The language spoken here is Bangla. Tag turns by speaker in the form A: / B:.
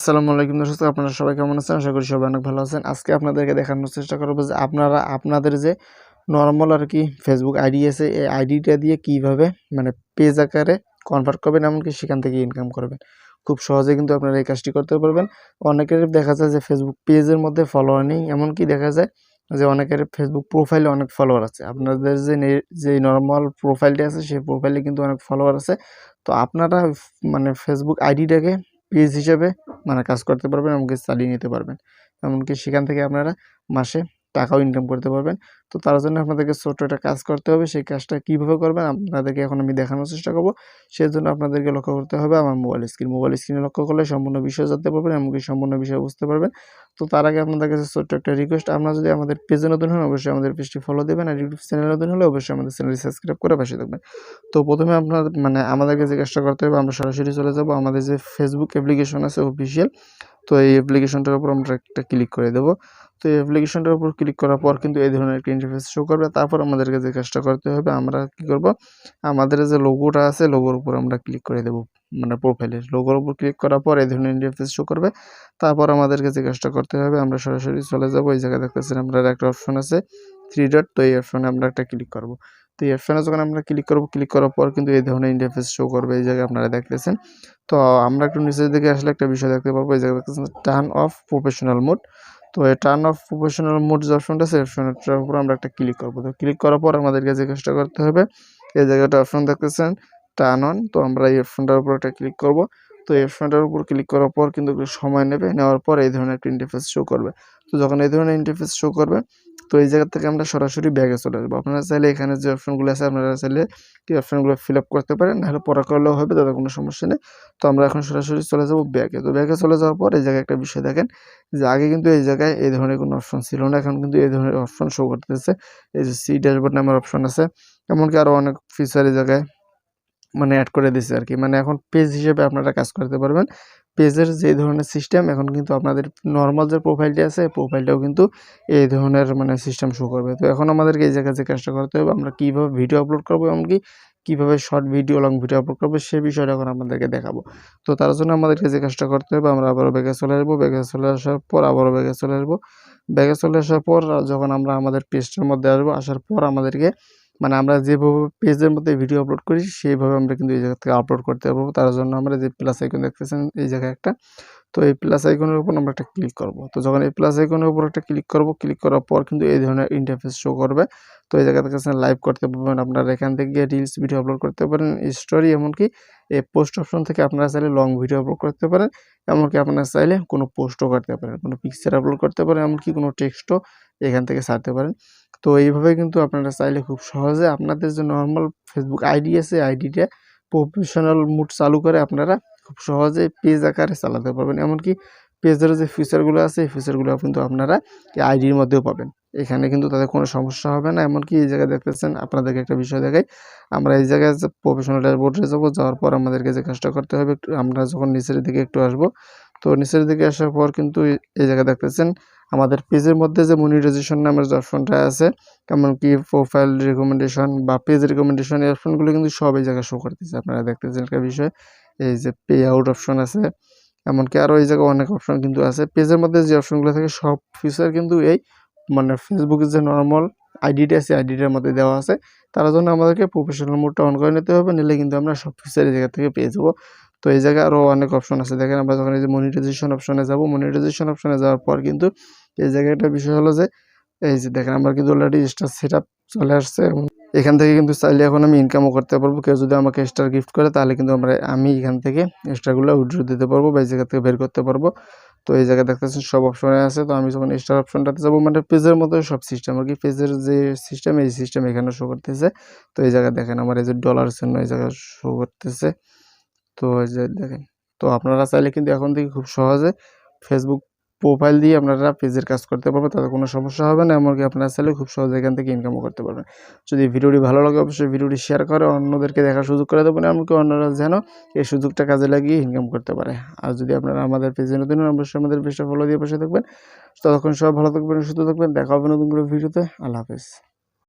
A: আসসালামু আলাইকুম দর্শক, আপনারা সবাই কেমন আছেন? আশা করি সবাই অনেক ভালো আছেন। আজকে আপনাদেরকে দেখানোর চেষ্টা করব যে আপনারা আপনাদের যে নরমাল ফেসবুক আইডি আছে, এই আইডিটা দিয়ে কিভাবে পেজ আকারে কনভার্ট করবেন, এমনকি সেখান থেকে ইনকাম করবেন। খুব সহজে কিন্তু আপনারা এই কাজটি করতে পারবেন। অনেকের দেখা যায় যে ফেসবুক পেজের মধ্যে ফলোয়ার নেই, এমনকি দেখা যায় যে অনেকের ফেসবুক প্রোফাইলে অনেক ফলোয়ার আছে। আপনাদের যে নরমাল প্রোফাইলটা আছে, সেই প্রোফাইলে কিন্তু অনেক ফলোয়ার আছে। তো আপনারা ফেসবুক আইডিটাকে পেজ হিসেবে কাজ করতে পারবেন, এমনকি চালিয়ে নিতে পারবেন। এমনকি সেখান থেকে আপনারা মাসে টাকাও ইনকাম করতে পারবেন। তো তার জন্য আপনাদেরকে ছোট্ট একটা কাজ করতে হবে। সেই কাজটা কীভাবে করবেন আপনাদেরকে এখন আমি দেখানোর চেষ্টা করব। সেজন্য আপনাদেরকে লক্ষ্য করতে হবে আমার মোবাইল স্ক্রিনে লক্ষ্য করলে সম্পূর্ণ বিষয় জানতে পারবেন, এমনকি সম্পূর্ণ বিষয় বুঝতে পারবেন। তো তার আগে আপনাদের কাছে ছোট্ট একটা রিকোয়েস্ট, আপনারা যদি আমাদের পেজে নতুন হন অবশ্যই আমাদের পেজটি ফলো দেবেন, আর ইউটিউব চ্যানেলে নতুন হলে অবশ্যই আমাদের চ্যানেলটি সাবস্ক্রাইব করে পাশে থাকবেন। তো প্রথমে আপনার আমাদেরকে যে কাজটা করতে হবে, আমরা সরাসরি চলে যাব আমাদের যে ফেসবুক অ্যাপ্লিকেশন আছে অফিসিয়াল। তো এই অ্যাপ্লিকেশনটার উপর আমরা একটা ক্লিক করে দেব। তো এই অ্যাপ্লিকেশনটার উপর ক্লিক করার পর কিন্তু এই ধরনের একটা ইন্টারফেস শো করবে। তারপর আমাদেরকে যে কাজটা করতে হবে, আমরা কি করব, আমাদের যে লোগোটা আছে লোগোর উপর আমরা ক্লিক করে দেব। প্রোফাইলের লোগোর উপর ক্লিক করার পর এই ধরনের ইন্টারফেস শো করবে। তারপর আমাদেরকে যে কাজটা করতে হবে, আমরা সরাসরি চলে যাব। এই জায়গায় দেখতেছেন আমরা একটা অপশন আছে 3 ডট, তো এই অপশনে আমরা একটা ক্লিক করব। তো এই অপশনে যখন আমরা ক্লিক করব, ক্লিক করার পর কিন্তু এই ধরনের ইন্টারফেস শো করবে। এই জায়গায় আপনারা দেখতেছেন। তো আমরা একটু নিচের দিকে আসলে একটা বিষয় দেখতে পারবো। এই জায়গায় দেখতেছেন টার্ন অফ প্রফেশনাল মোড। তো এই টার্ন অফ প্রফেশনাল মোড যে অপশনটা আছে, অপশনটার উপর আমরা একটা ক্লিক করব। তো ক্লিক করার পর আমাদেরকে যে কাজটা করতে হবে, এই জায়গাটা অপশন দেখতেছেন টার্ন অন। তো আমরা এই অপশনটার উপর একটা ক্লিক করব। তো এই অপশনটার উপর ক্লিক করার পর কিন্তু একটু সময় নেবে, নেওয়ার পর এই ধরনের একটা ইন্টারফেস শো করবে। তো যখন এই ধরনের ইন্টারফেস শো করবে, তো এই জায়গা থেকে আমরা সরাসরি ব্যাগে চলে আসবো। আপনারা চাইলে এখানে যে অপশনগুলো আছে, আপনারা চাইলে এই অপশনগুলো ফিল আপ করতে পারেন, নাহলে পরে করলেও হবে, তাতে কোনো সমস্যা নেই। তো আমরা এখন সরাসরি চলে যাব ব্যাগে। তো ব্যাগে চলে যাওয়ার পর এই জায়গায় একটা বিষয় দেখেন যে আগে কিন্তু এই জায়গায় এই ধরনের কোনো অপশন ছিল না, এখন কিন্তু এই ধরনের অপশন শো করতেছে। এই যে সি ড্যাশবোর্ড নামের অপশন আছে, এমনকি আরও অনেক ফিচার এই জায়গায় অ্যাড করে দিছে আরকি। এখন পেজ হিসেবে আপনারা কাজ করতে পারবেন। পেজের যে ধরনের সিস্টেম, এখন কিন্তু আপনাদের নরমাল যে প্রোফাইলটি আছে, এই প্রোফাইলটাও কিন্তু এই ধরনের সিস্টেম শো করবে। তো এখন আমাদেরকে এই জায়গায় যে কাজটা করতে হবে, আমরা কীভাবে ভিডিও আপলোড করবো, এমনকি কীভাবে short video, long video upload করবো, সে বিষয়টা এখন আপনাদেরকে দেখাবো। তো তার জন্য আমাদেরকে যে কাজটা করতে হবে, আমরা আবারও ব্যাকে চলে আসবো। ব্যাকে চলে আসার পর আবারও ব্যাকে চলে আসবো। ব্যাকে চলে আসার পর যখন আমরা আমাদের পেজটার মধ্যে আসবো, আসার পর আমাদেরকে আমরা যেভাবে পেজের মধ্যে ভিডিও আপলোড করি, সেইভাবে আমরা কিন্তু এই জায়গা থেকে আপলোড করতে পারবো। তার জন্য আমরা যে প্লাস আইকন দেখতেছেন এই জায়গায় একটা, তো এই প্লাস আইকনের উপর আমরা একটা ক্লিক করব। তো যখন এই প্লাস আইকনের উপর একটা ক্লিক করব, ক্লিক করার পর কিন্তু এই ধরনের ইন্টারফেস শো করবে। তো এই জায়গা থেকে লাইভ করতে পারবেন, আপনারা এখান থেকে গিয়ে রিলস ভিডিও আপলোড করতে পারেন, স্টোরি, এমনকি এই পোস্ট অপশন থেকে আপনারা চাইলে লং ভিডিও আপলোড করতে পারেন, এমনকি আপনারা চাইলে কোনো পোস্টও করতে পারেন, কোনো পিকচার আপলোড করতে পারেন, এমনকি কোনো টেক্সটও এখান থেকে ছাড়তে পারেন। তো এইভাবে কিন্তু আপনারা চাইলে খুব সহজে আপনাদের যে নরমাল ফেসবুক আইডি আছে, আইডিটা প্রফেশনাল মোড চালু করে আপনারা খুব সহজে পেজ আকারে চালাতে পারবেন। এমনকি পেজের যে ফিচারগুলো আছে, এই ফিচারগুলো কিন্তু আপনারা এই আইডির মধ্যেও পাবেন। এখানে কিন্তু তাদের কোনো সমস্যা হবে না। এমনকি এই জায়গায় দেখতেছেন, আপনাদেরকে একটা বিষয় দেখাই। আমরা এই জায়গায় যে প্রফেশনাল ড্যাশবোর্ডে যাবো, যাওয়ার পর আমাদেরকে যে কাজটা করতে হবে, আমরা যখন নিচের দিকে একটু আসবো, তো নিচের দিকে আসার পর কিন্তু এই জায়গায় দেখতেছেন আমাদের পেজের মধ্যে যে মনিটাইজেশন নামের যে অপশনটা আছে, এমনকি প্রোফাইল রিকমেন্ডেশন বা পেজ রিকমেন্ডেশন, এই অপশনগুলো কিন্তু সব এই জায়গায় শো করতেছে। আপনারা দেখতেছেন একটা বিষয়, এই যে পে আউট অপশন আছে, এমনকি আরও এই জায়গায় অনেক অপশন কিন্তু আছে। পেজের মধ্যে যে অপশনগুলো থাকে সব ফিচার কিন্তু এই ফেসবুকের যে নরমাল আইডিটা আছে, আইডিটার মধ্যে দেওয়া আছে। তার জন্য আমাদেরকে প্রফেশনাল মোডটা অন করে নিতে হবে, নিলে কিন্তু আমরা সব ফিচার এই জায়গা থেকে পেয়ে যাবো। তো এই জায়গায় আরও অনেক অপশন আছে। দেখেন, আমরা যখন এই যে মনিটাইজেশন অপশনে যাব, মনিটাইজেশন অপশনে যাওয়ার পর কিন্তু এই জায়গায় একটা বিষয় হলো যে এই যে দেখেন, আমার কিন্তু অলরেডি স্টার সেটআপ চলে আসছে এবং এখান থেকে কিন্তু চাইলে এখন আমি ইনকামও করতে পারবো। কেউ যদি আমাকে স্টার গিফট করে, তাহলে কিন্তু আমি এখান থেকে স্টারগুলো উইথড্র দিতে পারবো বা এই জায়গা থেকে বের করতে পারবো। তো এই জায়গায় দেখতেছেন সব অপশনে আছে। তো আমি যখন স্টার অপশনটাতে যাবো, পেজের মতো সব সিস্টেম আরকি, পেজের যে সিস্টেম, এই সিস্টেম এখানে শো করতেছে। তো এই জায়গায় দেখেন আমার এই যে ডলার চিহ্ন এই জায়গায় শো করতেছে। তো এই যে দেখেন, তো আপনারা চাইলে কিন্তু এখন থেকে খুব সহজে ফেসবুক প্রোফাইল দিয়ে আপনারা পেজের কাজ করতে পারবেন, তাতে কোনো সমস্যা হবে না। এমনকি আপনারা চাইলে খুব সহজে এখান থেকে ইনকামও করতে পারবেন। যদি ভিডিওটি ভালো লাগে অবশ্যই ভিডিওটি শেয়ার করে অন্যদেরকে দেখার সুযোগ করে দেবেন, এমনকি অন্যরা যেন এই সুযোগটা কাজে লাগিয়ে ইনকাম করতে পারে। আর যদি আপনারা আমাদের পেজে নতুন হন, অবশ্যই আমাদের পেজটা ফলো দিয়ে পাশে থাকবেন। ততক্ষণ সবাই ভালো থাকবেন, সুস্থ থাকবেন। দেখা হবে নতুন কোনো ভিডিওতে। আল্লাহ হাফেজ।